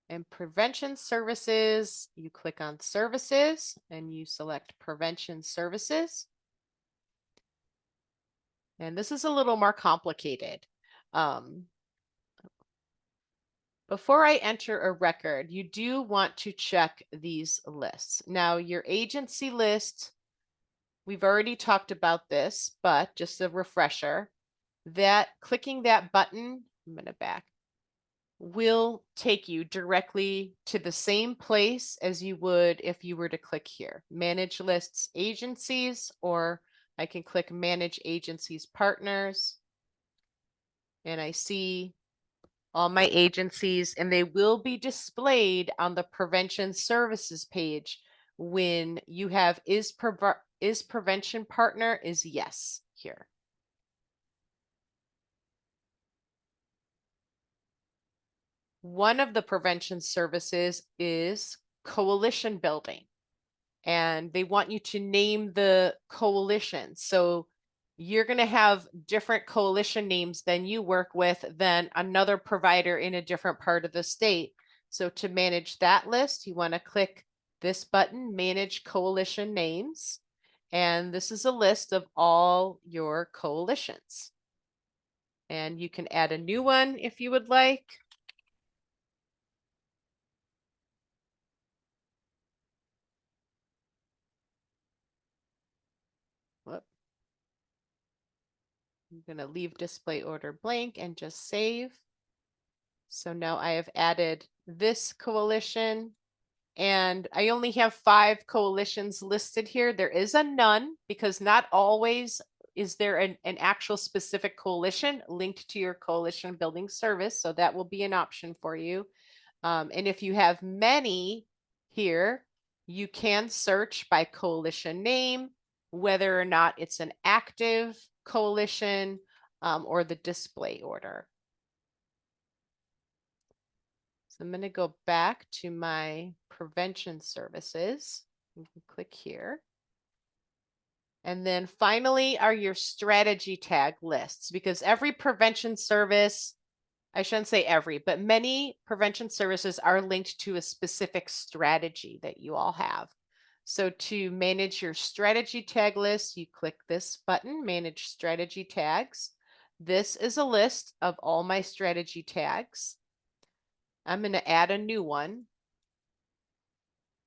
And prevention services, you click on services and you select prevention services. And this is a little more complicated. Before I enter a record, you do want to check these lists. Now, your agency list, we've already talked about this, but just a refresher, that clicking that button, I'm going to back, will take you directly to the same place as you would if you were to click here, Manage Lists Agencies, or I can click Manage Agencies Partners, and I see all my agencies, and they will be displayed on the prevention services page when you have is prevention partner is yes here. One of the prevention services is coalition building, and they want you to name the coalition. So you're going to have different coalition names than you work with than another provider in a different part of the state. So to manage that list, you want to click this button, Manage Coalition Names. And this is a list of all your coalitions. And you can add a new one if you would like. Whoop. I'm going to leave display order blank and just save. So now I have added this coalition, and I only have 5 coalitions listed here. There is a none because not always is there an actual specific coalition linked to your coalition building service. So that will be an option for you. And if you have many here, you can search by coalition name, whether or not it's an active coalition or the display order. So I'm going to go back to my prevention services. You can click here. And then finally are your strategy tag lists, because every prevention service, I shouldn't say every, but many prevention services are linked to a specific strategy that you all have. So to manage your strategy tag list, you click this button, Manage Strategy Tags. This is a list of all my strategy tags. I'm going to add a new one.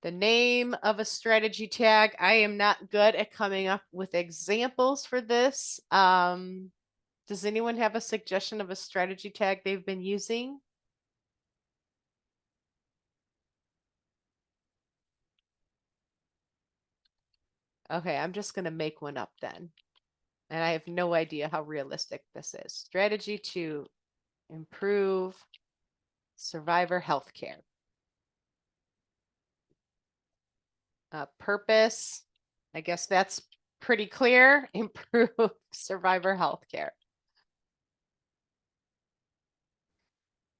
The name of a strategy tag. I am not good at coming up with examples for this. Does anyone have a suggestion of a strategy tag they've been using? Okay, I'm just going to make one up then. And I have no idea how realistic this is. Strategy to improve survivor healthcare. Purpose, I guess that's pretty clear. Improve survivor healthcare.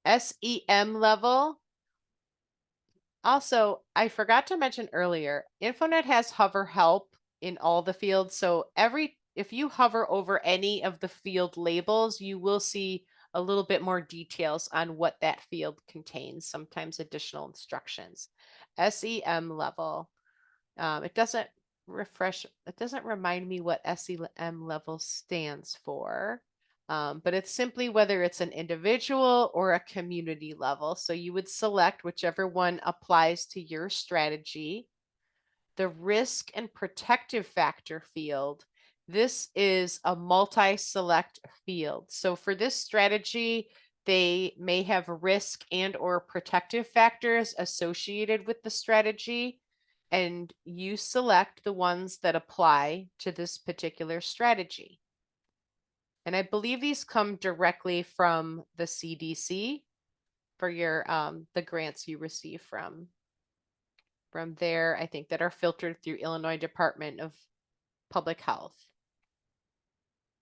SEM level. Also, I forgot to mention earlier, InfoNet has hover help in all the fields. So if you hover over any of the field labels, you will see a little bit more details on what that field contains, sometimes additional instructions. SEM level. It doesn't remind me what SEM level stands for. But it's simply whether it's an individual or a community level. So you would select whichever one applies to your strategy. The risk and protective factor field, this is a multi-select field. So for this strategy, they may have risk and or protective factors associated with the strategy, and you select the ones that apply to this particular strategy. And I believe these come directly from the CDC for your the grants you receive from there, I think, that are filtered through Illinois Department of Public Health.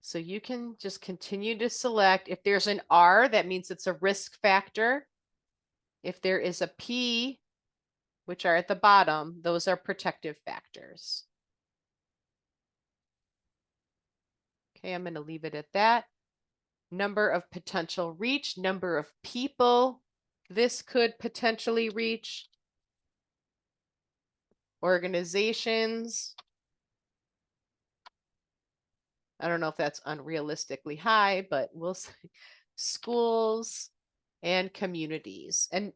So you can just continue to select. If there's an R, that means it's a risk factor. If there is a P, which are at the bottom, those are protective factors. Okay, I'm going to leave it at that. Number of potential reach, number of people. this could potentially reach organizations. I don't know if that's unrealistically high, but we'll say schools and communities. And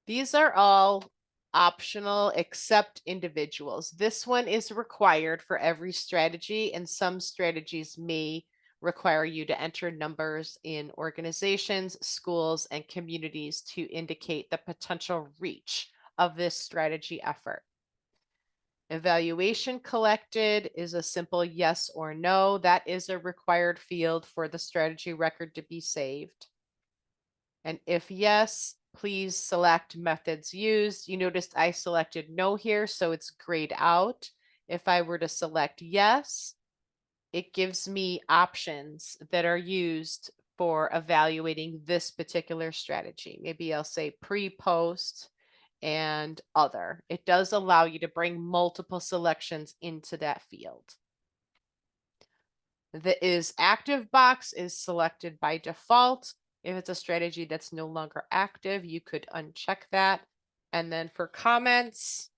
these are all optional except individuals. This one is required for every strategy, and some strategies may require you to enter numbers in organizations, schools, and communities to indicate the potential reach of this strategy effort. Evaluation collected is a simple yes or no. That is a required field for the strategy record to be saved. And if yes, please select methods used. You noticed I selected no here, so it's grayed out. If I were to select yes, it gives me options that are used for evaluating this particular strategy. Maybe I'll say pre-post and other. It does allow you to bring multiple selections into that field. The is active box is selected by default. If it's a strategy that's no longer active, you could uncheck that. And then for comments,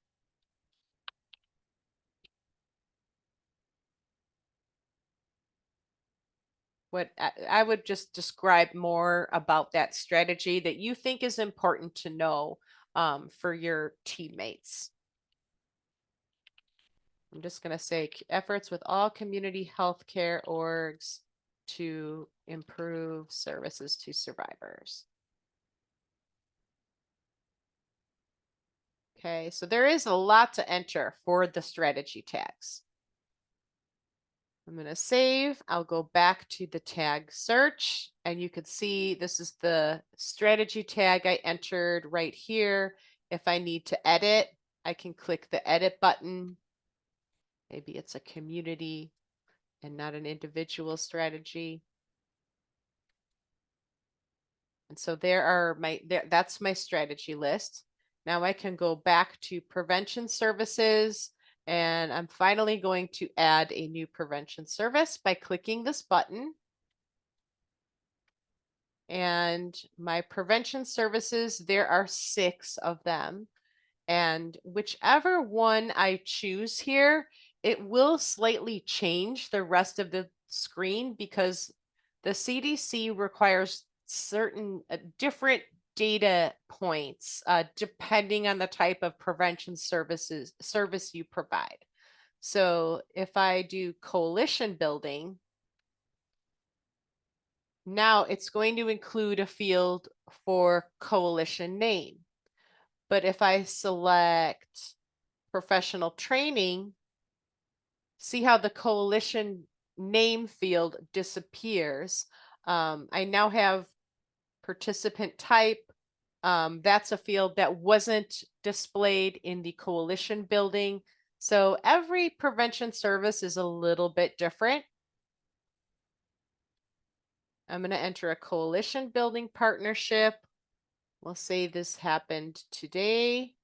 what I would just describe more about that strategy that you think is important to know for your teammates. I'm just going to say efforts with all community healthcare orgs to improve services to survivors. Okay, so there is a lot to enter for the strategy tags. I'm going to save. I'll go back to the tag search, and you can see this is the strategy tag I entered right here. If I need to edit, I can click the edit button. Maybe it's a community and not an individual strategy. And so that's my strategy list. Now I can go back to prevention services, and I'm finally going to add a new prevention service by clicking this button. And my prevention services, there are 6 of them. And whichever one I choose here, it will slightly change the rest of the screen because the CDC requires certain different data points depending on the type of prevention service you provide. So if I do coalition building, now it's going to include a field for coalition name. But if I select professional training, see how the coalition name field disappears. I now have participant type. That's a field that wasn't displayed in the coalition building. So every prevention service is a little bit different. I'm going to enter a coalition building partnership. We'll say this happened today.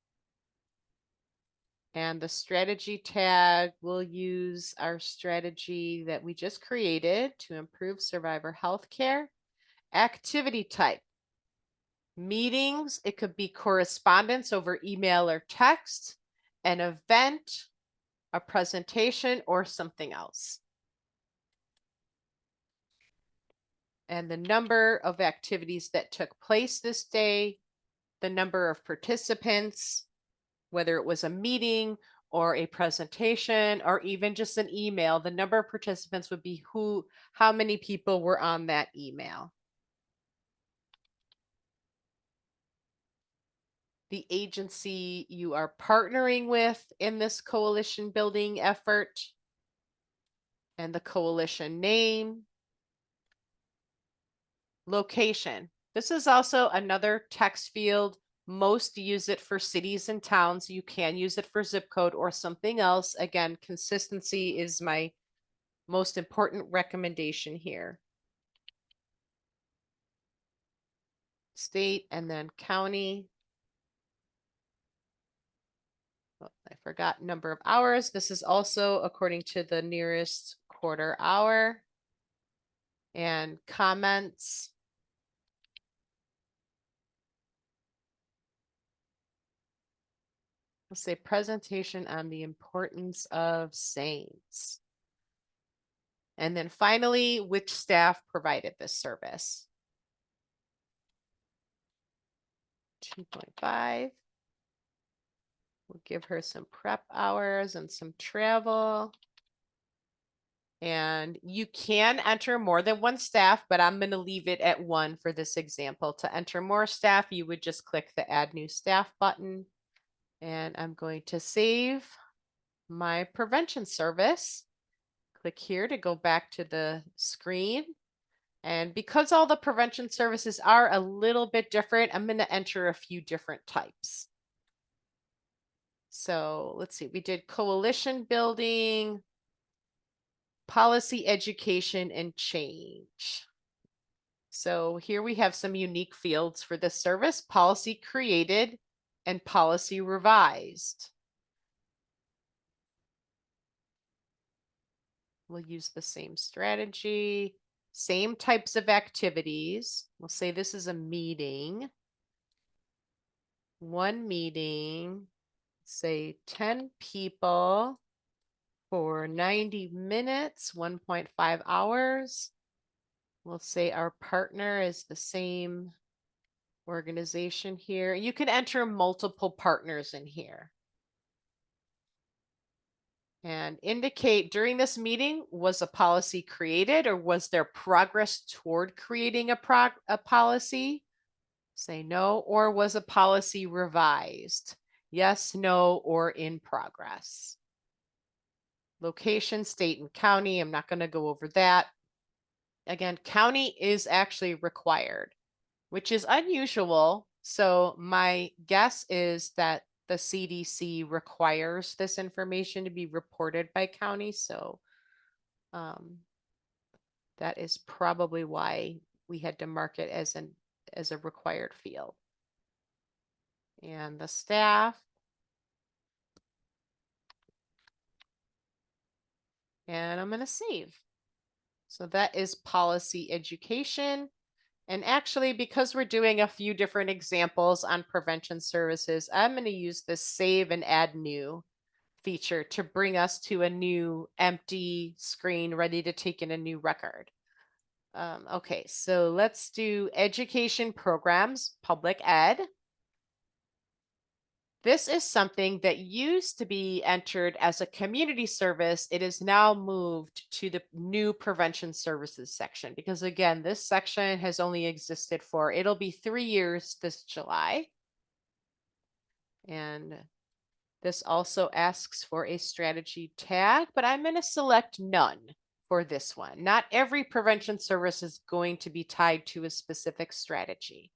And the strategy tag, we'll use our strategy that we just created to improve survivor healthcare. Activity type, meetings, it could be correspondence over email or text, an event, a presentation, or something else. And the number of activities that took place this day, the number of participants, whether it was a meeting or a presentation or even just an email, the number of participants would be how many people were on that email. The agency you are partnering with in this coalition building effort, and the coalition name. Location. This is also another text field. Most use it for cities and towns. You can use it for zip code or something else. Again, consistency is my most important recommendation here. State and then county. Oh, I forgot number of hours. This is also according to the nearest quarter hour. And comments. We'll say presentation on the importance of SANES. And then finally, which staff provided this service? 2.5. We'll give her some prep hours and some travel. And you can enter more than one staff, but I'm going to leave it at one for this example. To enter more staff, you would just click the Add New Staff button. And I'm going to save my prevention service. Click here to go back to the screen. And because all the prevention services are a little bit different, I'm going to enter a few different types. So let's see, we did coalition building, policy education, and change. So here we have some unique fields for this service: policy created and policy revised. We'll use the same strategy, same types of activities. We'll say this is a meeting. One meeting, say 10 people for 90 minutes, 1.5 hours. We'll say our partner is the same organization here. You can enter multiple partners in here. And indicate during this meeting, was a policy created or was there progress toward creating a policy? Say no. Or was a policy revised? Yes, no, or in progress. Location, state, and county. I'm not going to go over that. Again, county is actually required, which is unusual. So my guess is that the CDC requires this information to be reported by county. So that is probably why we had to mark it as a required field. And the staff. And I'm going to save. So that is policy education. And actually, because we're doing a few different examples on prevention services, I'm going to use this save and add new feature to bring us to a new empty screen ready to take in a new record. Okay, so let's do education programs, public ed. This is something that used to be entered as a community service. It is now moved to the new prevention services section because, again, this section has only existed for, it'll be 3 years this July. And this also asks for a strategy tag, but I'm going to select none for this one. Not every prevention service is going to be tied to a specific strategy.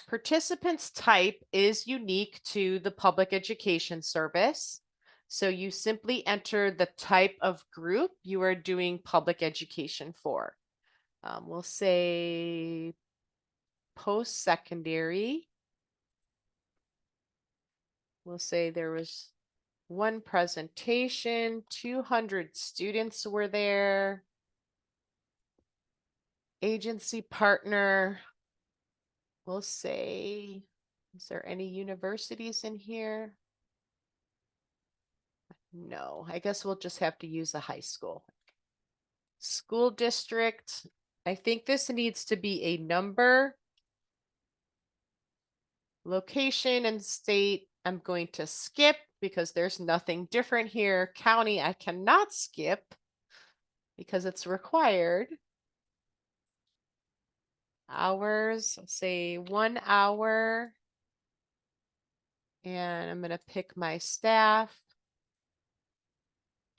Participants type is unique to the public education service. So you simply enter the type of group you are doing public education for. We'll say post-secondary. We'll say there was one presentation, 200 students were there. Agency partner. We'll say, is there any universities in here? No, I guess we'll just have to use a high school. School district. I think this needs to be a number. Location and state, I'm going to skip because there's nothing different here. County, I cannot skip because it's required. Hours, say 1 hour. And I'm going to pick my staff.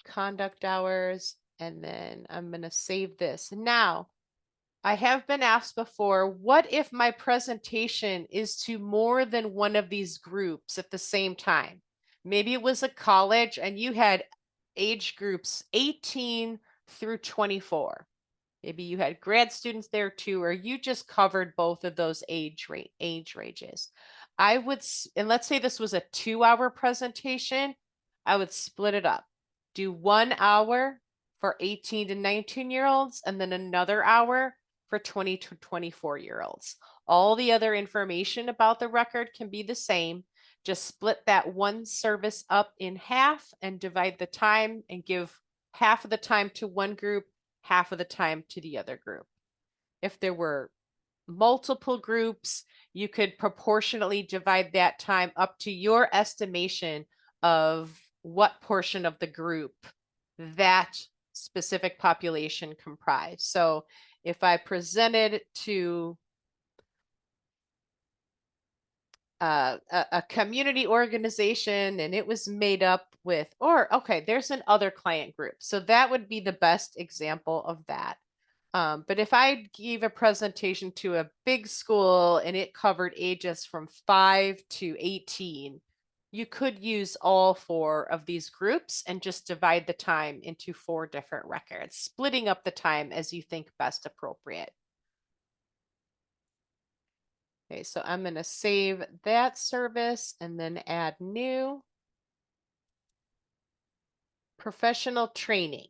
Conduct hours. And then I'm going to save this. Now, I have been asked before, what if my presentation is to more than one of these groups at the same time? Maybe it was a college and you had age groups 18 through 24. Maybe you had grad students there too, or you just covered both of those age ranges. I would, and let's say this was a 2-hour presentation, I would split it up. Do 1 hour for 18 to 19-year-olds and then another hour for 20 to 24-year-olds. All the other information about the record can be the same. Just split that one service up in half and divide the time and give half of the time to one group, half of the time to the other group. If there were multiple groups, you could proportionately divide that time up to your estimation of what portion of the group that specific population comprised. So if I presented to a community organization and it was made up with, or okay, there's an other client group. So that would be the best example of that. But if I gave a presentation to a big school and it covered ages from 5 to 18, you could use all 4 of these groups and just divide the time into 4 different records, splitting up the time as you think best appropriate. Okay, so I'm going to save that service and then add new. Professional training.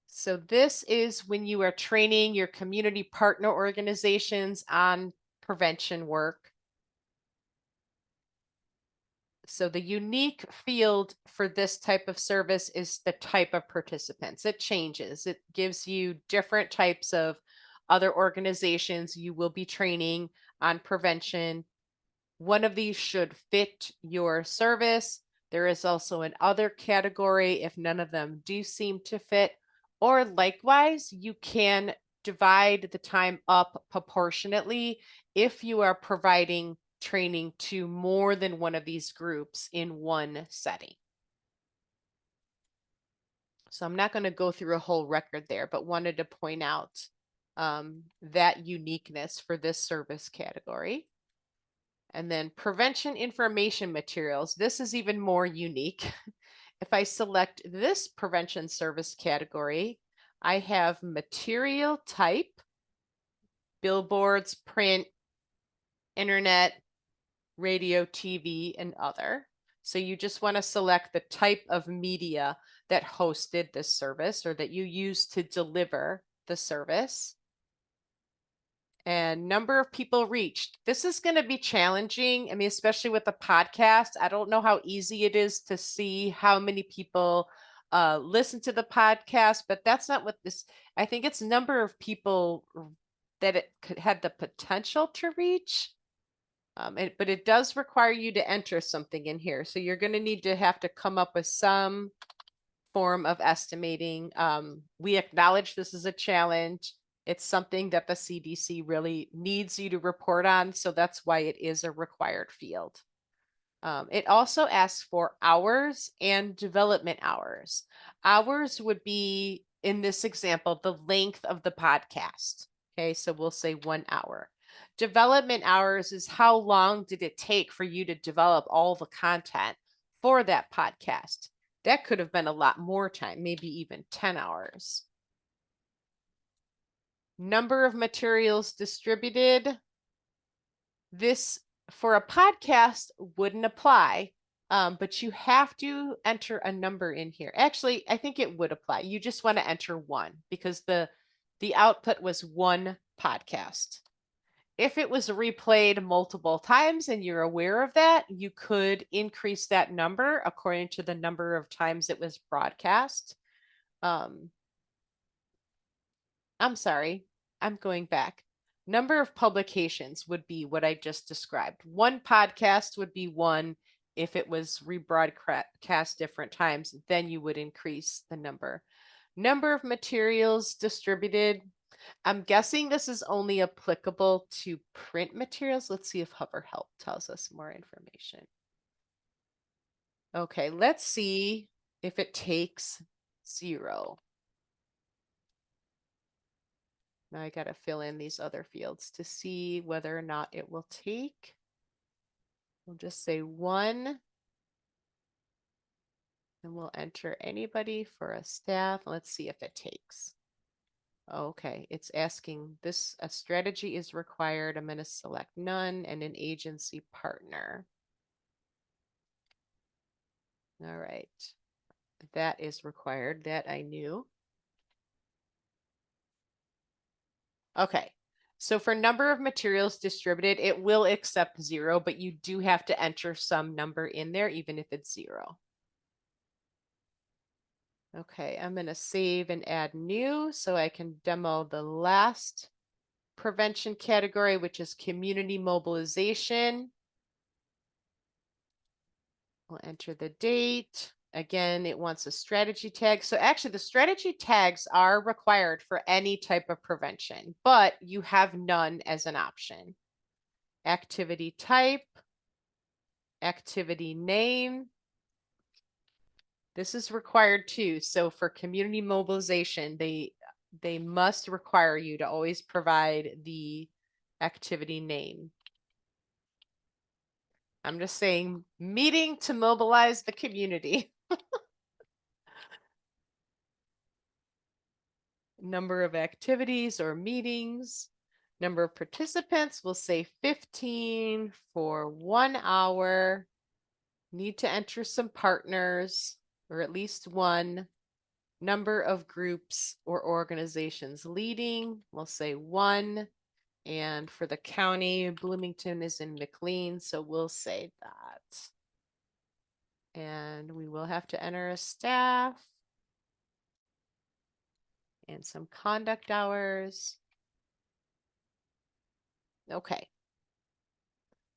So this is when you are training your community partner organizations on prevention work. So the unique field for this type of service is the type of participants. It changes. It gives you different types of other organizations you will be training on prevention. One of these should fit your service. There is also an other category if none of them do seem to fit. Or likewise, you can divide the time up proportionately if you are providing training to more than one of these groups in one setting. So I'm not going to go through a whole record there, but wanted to point out that uniqueness for this service category. And then prevention information materials. This is even more unique. If I select this prevention service category, I have material type, billboards, print, internet, radio, TV, and other. So you just want to select the type of media that hosted this service or that you use to deliver the service. And number of people reached. This is going to be challenging. I mean, especially with a podcast. I don't know how easy it is to see how many people listen to the podcast, but that's not what this, I think it's number of people that it could had the potential to reach. But it does require you to enter something in here. So you're going to need to have to come up with some form of estimating. We acknowledge this is a challenge. It's something that the CDC really needs you to report on. So that's why it is a required field. It also asks for hours and development hours. Hours would be, in this example, the length of the podcast. Okay, so we'll say 1 hour. Development hours is how long did it take for you to develop all the content for that podcast? That could have been a lot more time, maybe even 10 hours. Number of materials distributed. This for a podcast wouldn't apply, but you have to enter a number in here. Actually, I think it would apply. You just want to enter 1 because the output was 1 podcast. If it was replayed multiple times and you're aware of that, you could increase that number according to the number of times it was broadcast. I'm sorry, I'm going back. Number of publications would be what I just described. 1 podcast would be 1. If it was rebroadcast different times, then you would increase the number. Number of materials distributed. I'm guessing this is only applicable to print materials. Let's see if Hover Help tells us more information. Okay, let's see if it takes 0. Now I got to fill in these other fields to see whether or not it will take. We'll just say 1. And we'll enter anybody for a staff. Let's see if it takes. Okay, it's asking this, a strategy is required. I'm going to select none and an agency partner. All right, that is required. That I knew. Okay, So for number of materials distributed, it will accept 0, but you do have to enter some number in there, even if it's 0. Okay, I'm going to save and add new so I can demo the last prevention category, which is community mobilization. We'll enter the date. Again, it wants a strategy tag. So actually the strategy tags are required for any type of prevention, but you have none as an option. Activity type, activity name. This is required too. So for community mobilization, they must require you to always provide the activity name. I'm just saying meeting to mobilize the community. Number of activities or meetings. Number of participants, we'll say 15 for 1 hour. Need to enter some partners or at least one. Number of groups or organizations leading, we'll say 1. And for the county, Bloomington is in McLean, so we'll say that. And we will have to enter a staff and some conduct hours. Okay.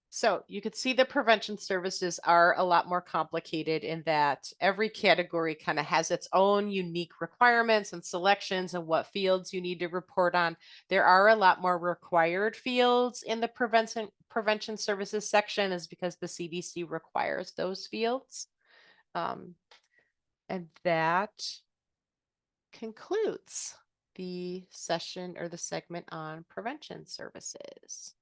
So you could see the prevention services are a lot more complicated in that every category kind of has its own unique requirements and selections and what fields you need to report on. There are a lot more required fields in the prevention services section is because the CDC requires those fields. And that concludes the session or the segment on prevention services.